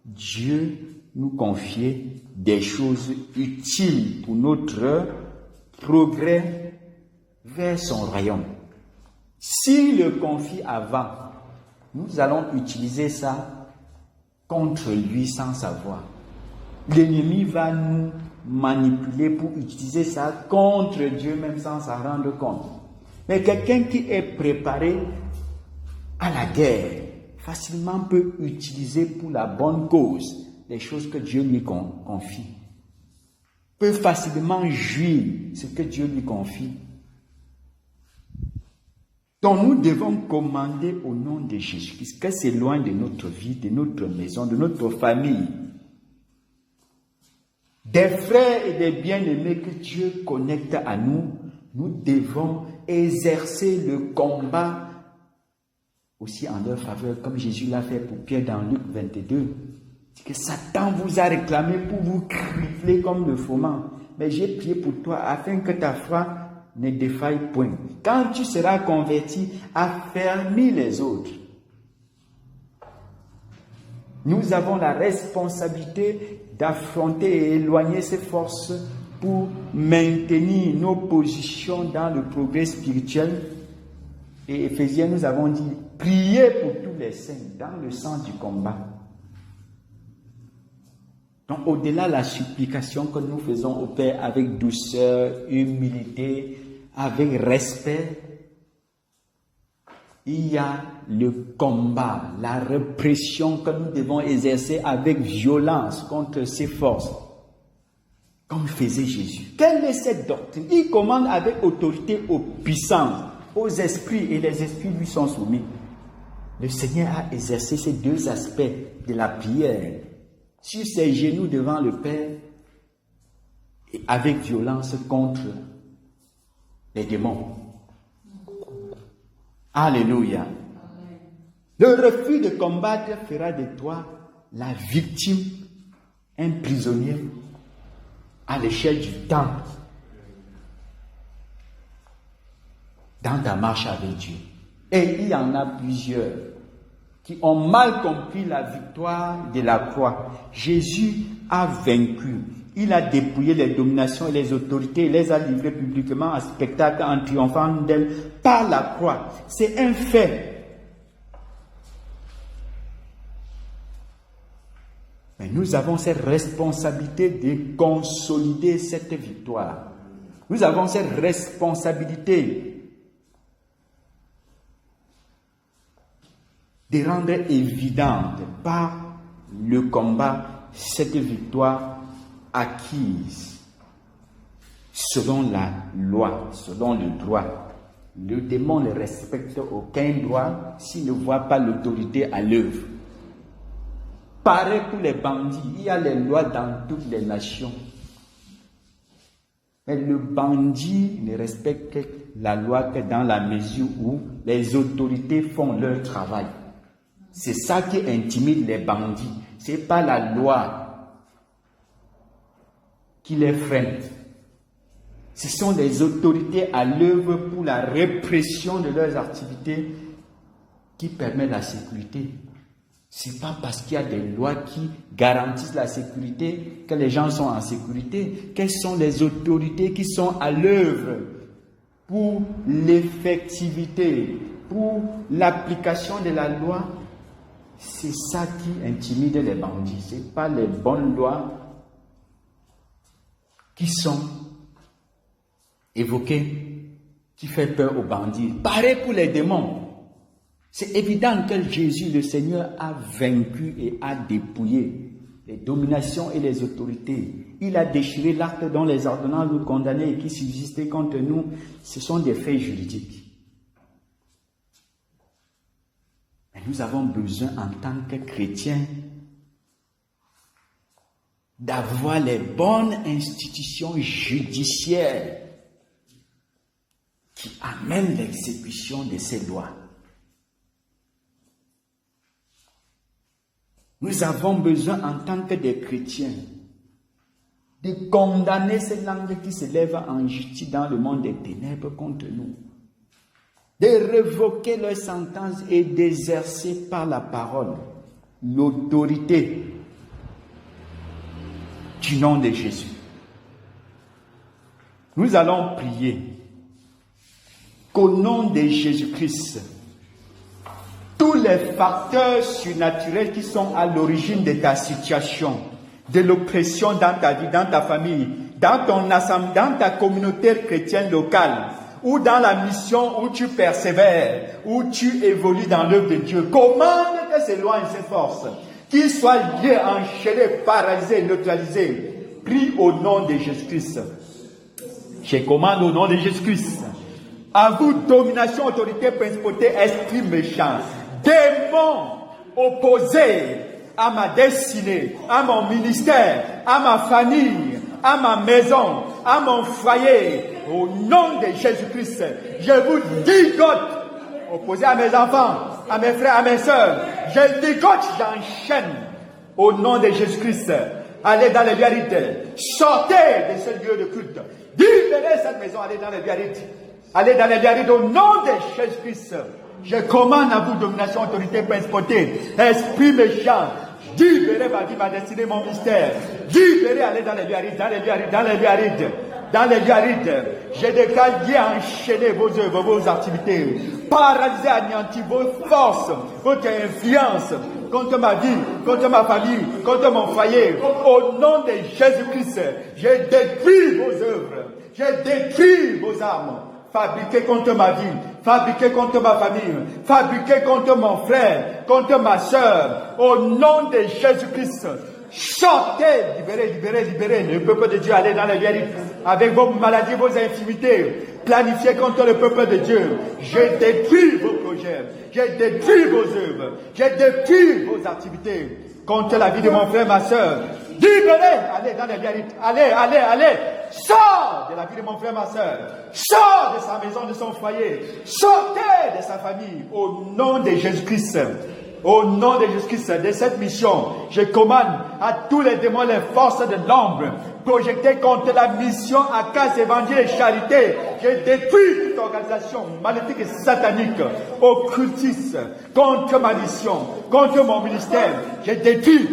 Dieu nous confier des choses utiles pour notre progrès vers son royaume. S'il le confie avant, nous allons utiliser ça contre lui sans savoir. L'ennemi va nous manipuler pour utiliser ça contre Dieu même sans s'en rendre compte. Mais quelqu'un qui est préparé à la guerre facilement peut utiliser pour la bonne cause les choses que Dieu lui confie. Peut facilement jouir ce que Dieu lui confie. Donc nous devons commander au nom de Jésus-Christ que s'éloigne de notre vie, de notre maison, de notre famille, des frères et des bien-aimés que Dieu connecte à nous. Nous devons exercer le combat aussi en leur faveur, comme Jésus l'a fait pour Pierre dans Luc 22. C'est que Satan vous a réclamé pour vous crifler comme le froment. Mais j'ai prié pour toi afin que ta foi ne défaille point. Quand tu seras converti, affermis les autres. Nous avons la responsabilité d'affronter et éloigner ces forces pour maintenir nos positions dans le progrès spirituel. Et Éphésiens, nous avons dit, priez pour tous les saints dans le sens du combat. Donc, au-delà de la supplication que nous faisons au Père avec douceur, humilité, avec respect, il y a le combat, la répression que nous devons exercer avec violence contre ces forces. comme faisait Jésus. Quelle est cette doctrine? Il commande avec autorité aux puissances, aux esprits, et les esprits lui sont soumis. Le Seigneur a exercé ces deux aspects de la prière sur ses genoux devant le Père et avec violence contre les démons. Alléluia. Le refus de combattre fera de toi la victime, un prisonnier à l'échelle du temps dans ta marche avec Dieu. Et il y en a plusieurs qui ont mal compris la victoire de la croix. Jésus a vaincu. Il a dépouillé les dominations et les autorités. Il les a livrées publiquement en spectacle en triomphant d'elles par la croix. C'est un fait. Mais nous avons cette responsabilité de consolider cette victoire. Nous avons cette responsabilité de rendre évidente par le combat cette victoire acquise selon la loi, selon le droit. Le démon ne respecte aucun droit s'il ne voit pas l'autorité à l'œuvre. Pareil pour les bandits, il y a les lois dans toutes les nations. Mais le bandit ne respecte la loi que dans la mesure où les autorités font leur travail. C'est ça qui intimide les bandits. Ce n'est pas la loi qui les freine. Ce sont les autorités à l'œuvre pour la répression de leurs activités qui permettent la sécurité. Ce n'est pas parce qu'il y a des lois qui garantissent la sécurité que les gens sont en sécurité. Quelles sont les autorités qui sont à l'œuvre pour l'effectivité, pour l'application de la loi? C'est ça qui intimide les bandits. Ce n'est pas les bonnes lois qui sont évoquées, qui fait peur aux bandits. Pareil pour les démons. C'est évident que Jésus, le Seigneur, a vaincu et a dépouillé les dominations et les autorités. Il a déchiré l'acte dont les ordonnances nous condamnaient et qui subsistaient contre nous. Ce sont des faits juridiques. Mais nous avons besoin, en tant que chrétiens, d'avoir les bonnes institutions judiciaires qui amènent l'exécution de ces lois. Nous avons besoin, en tant que des chrétiens, de condamner ces langues qui se lèvent en justice dans le monde des ténèbres contre nous, de révoquer leurs sentences et d'exercer par la parole l'autorité du nom de Jésus. Nous allons prier qu'au nom de Jésus-Christ, tous les facteurs surnaturels qui sont à l'origine de ta situation, de l'oppression dans ta vie, dans ta famille, dans ton assemblée, dans ta communauté chrétienne locale, ou dans la mission où tu persévères, où tu évolues dans l'œuvre de Dieu, commande que s'éloigne ces forces, qu'ils soient liés, enchaînés, paralysés, neutralisés. Prie au nom de Jésus-Christ. Je commande au nom de Jésus-Christ. À vous, domination, autorité, principauté, esprit méchant, démons opposés à ma destinée, à mon ministère, à ma famille, à ma maison, à mon foyer, au nom de Jésus-Christ, je vous dégote, opposé à mes enfants, à mes frères, à mes sœurs, je dégote, j'enchaîne, au nom de Jésus-Christ. Allez dans les lieux arides, sortez de ce lieu de culte, libérez cette maison, allez dans les lieux arides, allez dans les lieux arides, au nom de Jésus-Christ. Je commande à vous, domination, autorité, principauté, esprit méchant, libérez ma vie, ma destinée, mon mystère, libérez, allez dans les lieux arides, dans les lieux arides, dans les lieux arides, dans les lieux arides. Je déclare lié, enchaîner vos œuvres, vos activités, paralyser, anéantir vos forces, votre influence contre ma vie, contre ma famille, contre mon foyer. Au nom de Jésus-Christ, je détruis vos œuvres, je détruis vos armes, fabriquées contre ma vie, fabriquées contre ma famille, fabriquées contre mon frère, contre ma soeur. Au nom de Jésus-Christ, Sortez, libérez le peuple de Dieu. Allez dans les guerres avec vos maladies, vos infirmités. Planifiez contre le peuple de Dieu. Je détruis vos projets. Je détruis vos œuvres. Je détruis vos activités. Contre la vie de mon frère, ma soeur. Libérez. Allez dans les guerres. Allez. Sors de la vie de mon frère, ma soeur. Sors de sa maison, de son foyer. Sortez de sa famille. Au nom de Jésus-Christ. Au nom de Jésus-Christ, de cette mission, je commande à tous les démons, les forces de l'ombre, projetées contre la mission à Casse Évangile et Charité. Je détruis toute organisation maléfique et satanique, occultiste, contre ma mission, contre mon ministère. Je détruis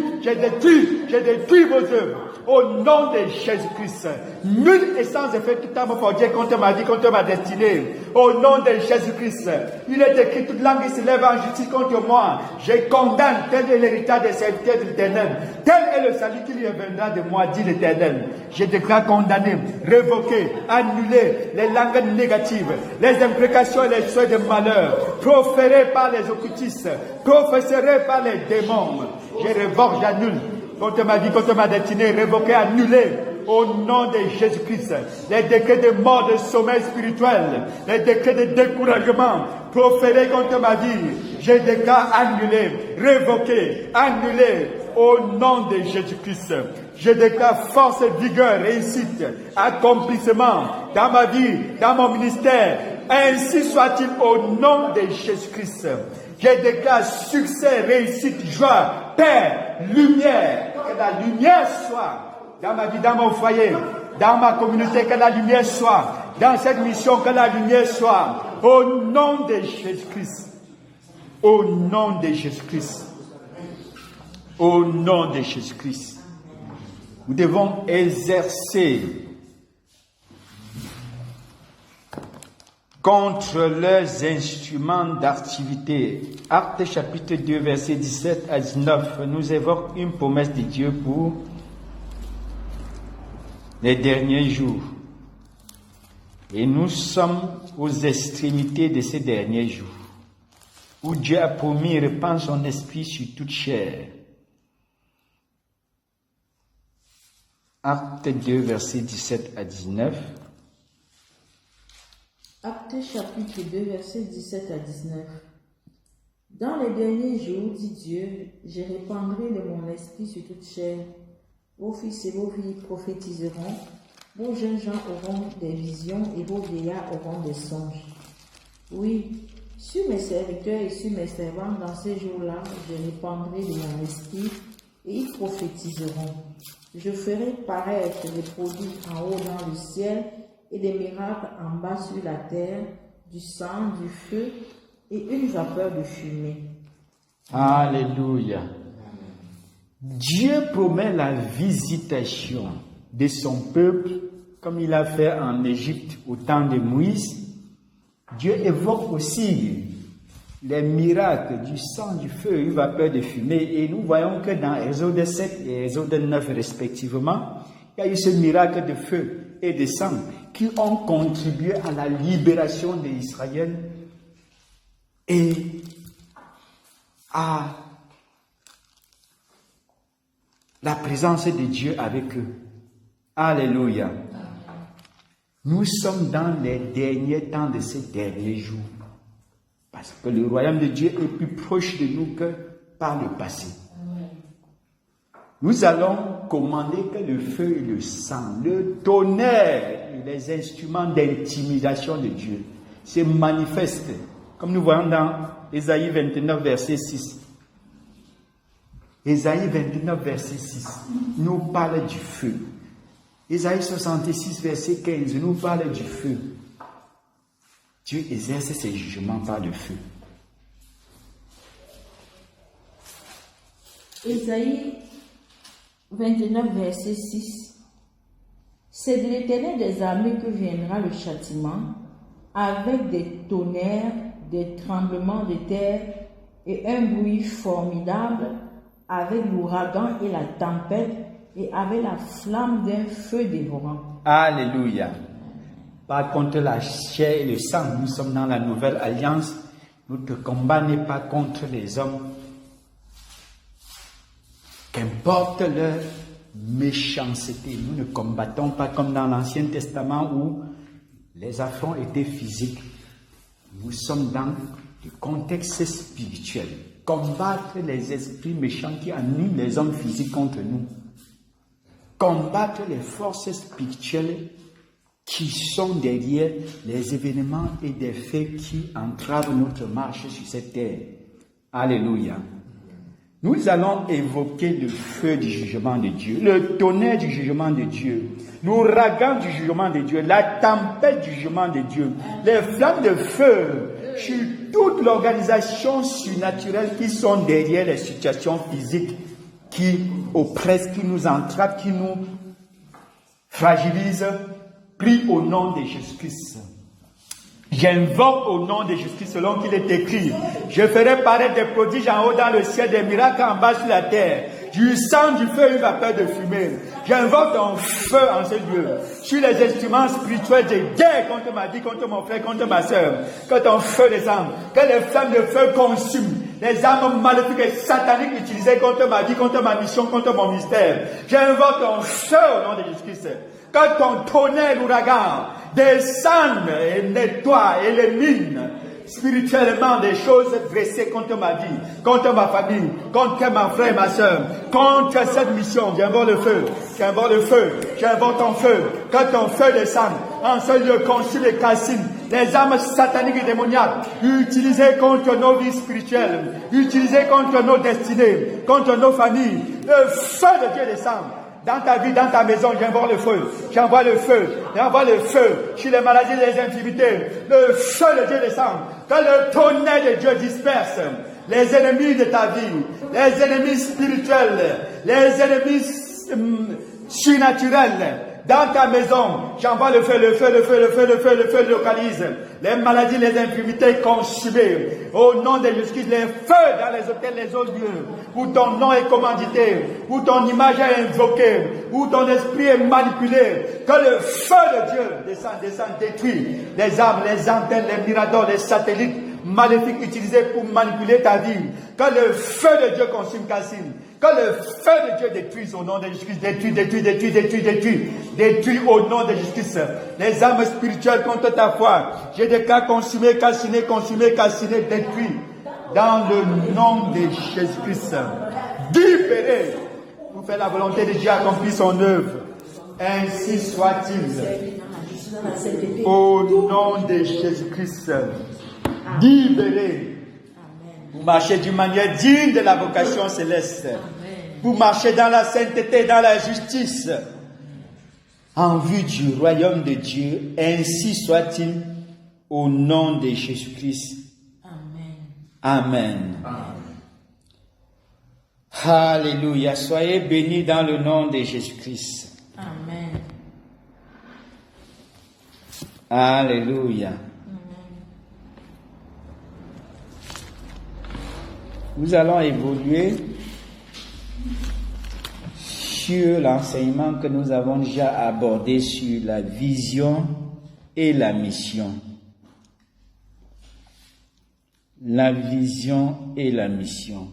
vos œuvres. Au nom de Jésus-Christ, nul et sans effet toute arme forgée contre ma vie, contre ma destinée. Au nom de Jésus-Christ, il est écrit, toute langue qui se lève en justice contre moi. Je condamne, tel est l'héritage des serviteurs de l'Éternel. Tel est le salut qui lui viendra de moi, dit l'Éternel. Je déclare condamner, révoquer, annuler les langues négatives, les imprécations et les souhaits de malheur, proférés par les occultistes, professés par les démons. Je révoque, j'annule. Contre ma vie, contre ma destinée, révoqué, annulé, au nom de Jésus-Christ. Les décrets de mort, de sommeil spirituel, les décrets de découragement, proférés contre ma vie, je déclare annulé, révoqué, annulé, au nom de Jésus-Christ. Je déclare force, vigueur, réussite, accomplissement dans ma vie, dans mon ministère. Ainsi soit-il au nom de Jésus-Christ. Je déclare succès, réussite, joie, paix, lumière. Que la lumière soit dans ma vie, dans mon foyer, dans ma communauté, que la lumière soit. Dans cette mission, que la lumière soit. Au nom de Jésus-Christ. Au nom de Jésus-Christ. Au nom de Jésus-Christ. Nous devons exercer contre leurs instruments d'activité. Actes chapitre 2, versets 17 à 19, nous évoque une promesse de Dieu pour les derniers jours. Et nous sommes aux extrémités de ces derniers jours, où Dieu a promis répandre son esprit sur toute chair. Actes 2, versets 17 à 19. Actes chapitre 2, versets 17 à 19. Dans les derniers jours, dit Dieu, je répandrai de mon esprit sur toute chair. Vos fils et vos filles prophétiseront, vos jeunes gens auront des visions et vos vieillards auront des songes. Oui, sur mes serviteurs et sur mes servantes, dans ces jours-là, je répandrai de mon esprit et ils prophétiseront. Je ferai paraître des prodiges en haut dans le ciel et des miracles en bas sur la terre, du sang, du feu et une vapeur de fumée. Alléluia. Dieu promet la visitation de son peuple, comme il a fait en Égypte au temps de Moïse. Dieu évoque aussi les miracles du sang, du feu, une vapeur de fumée. Et nous voyons que dans Exode 7 et Exode 9 respectivement, il y a eu ce miracle de feu et de sang qui ont contribué à la libération d'Israël et à la présence de Dieu avec eux. Alléluia. Nous sommes dans les derniers temps de ces derniers jours. Parce que le royaume de Dieu est plus proche de nous que par le passé. Nous allons commander que le feu et le sang, le tonnerre et les instruments d'intimidation de Dieu se manifestent, comme nous voyons dans Ésaïe 29, verset 6. Ésaïe 29, verset 6 nous parle du feu. Ésaïe 66, verset 15 nous parle du feu. Dieu exerce ses jugements par le feu. Ésaïe 29, verset 6. C'est de l'Éternel des armées que viendra le châtiment, avec des tonnerres, des tremblements de terre et un bruit formidable, avec l'ouragan et la tempête et avec la flamme d'un feu dévorant. Alléluia. Par contre la chair et le sang, nous sommes dans la nouvelle alliance. Notre combat n'est pas contre les hommes, Qu'importe leur méchanceté, nous ne combattons pas comme dans l'Ancien Testament où les affronts étaient physiques. Nous sommes dans le contexte spirituel. Combattre les esprits méchants qui animent les hommes physiques contre nous. Combattre les forces spirituelles qui sont derrière les événements et des faits qui entravent notre marche sur cette terre. Alléluia. Nous allons évoquer le feu du jugement de Dieu, le tonnerre du jugement de Dieu, l'ouragan du jugement de Dieu, la tempête du jugement de Dieu, les flammes de feu sur toute l'organisation surnaturelle qui sont derrière les situations physiques qui oppressent, qui nous entravent, qui nous fragilisent. Prie au nom de Jésus-Christ. J'invoque au nom de Jésus-Christ selon qu'il est écrit. Je ferai paraître des prodiges en haut dans le ciel, des miracles en bas sur la terre. Du sang, du feu, une vapeur de fumée. J'invoque ton feu en ce lieu. Sur les instruments spirituels de guerre contre ma vie, contre mon frère, contre ma soeur. Que ton feu descende. Que les flammes de feu consument les armes maléfiques et sataniques utilisées contre ma vie, contre ma mission, contre mon mystère. J'invoque ton feu au nom de Jésus-Christ. Que ton tonnerre, l'ouragan, descende et nettoie, élimine spirituellement des choses dressées contre ma vie, contre ma famille, contre mon frère et ma soeur, contre cette mission. J'invoque le feu, j'invoque le feu, j'invoque ton feu, que ton feu descende en ce lieu, consume et calcine les armes sataniques et démoniaques utilisées contre nos vies spirituelles, utilisées contre nos destinées, contre nos familles. Le feu de Dieu descend. Dans ta vie, dans ta maison, j'envoie le feu. J'envoie le feu. J'envoie le feu. Sur les maladies et les infirmités. Le feu de Dieu descend. Que le tonnerre de Dieu disperse les ennemis de ta vie. Les ennemis spirituels. Les ennemis surnaturels. Dans ta maison, j'envoie le feu, le feu, le feu, le feu, le feu, le feu localise. Les maladies, les infirmités consumées. Au nom de Jésus-Christ, les feux dans les hôtels, les autres lieux, où ton nom est commandité, où ton image est invoquée, où ton esprit est manipulé. Que le feu de Dieu descend, détruit les armes, les antennes, les miradors, les satellites maléfiques utilisés pour manipuler ta vie. Que le feu de Dieu consume, calcine. Que le feu de Dieu détruise au nom de Jésus-Christ. Détruis au nom de Jésus-Christ. Les armes spirituelles contre ta foi. Je déclare consumer, calciner, détruit. Dans le nom de Jésus-Christ. Libéré. Pour faire la volonté de Dieu accomplir son œuvre. Ainsi soit-il. Au nom de Jésus-Christ. Libéré. Pour marcher d'une manière digne de la vocation céleste. Pour marcher dans la sainteté, dans la justice. En vue du royaume de Dieu. Ainsi soit-il. Au nom de Jésus-Christ. Amen. Alléluia. Soyez bénis dans le nom de Jésus-Christ. Amen. Alléluia. Nous allons évoluer sur l'enseignement que nous avons déjà abordé sur la vision et la mission. La vision et la mission.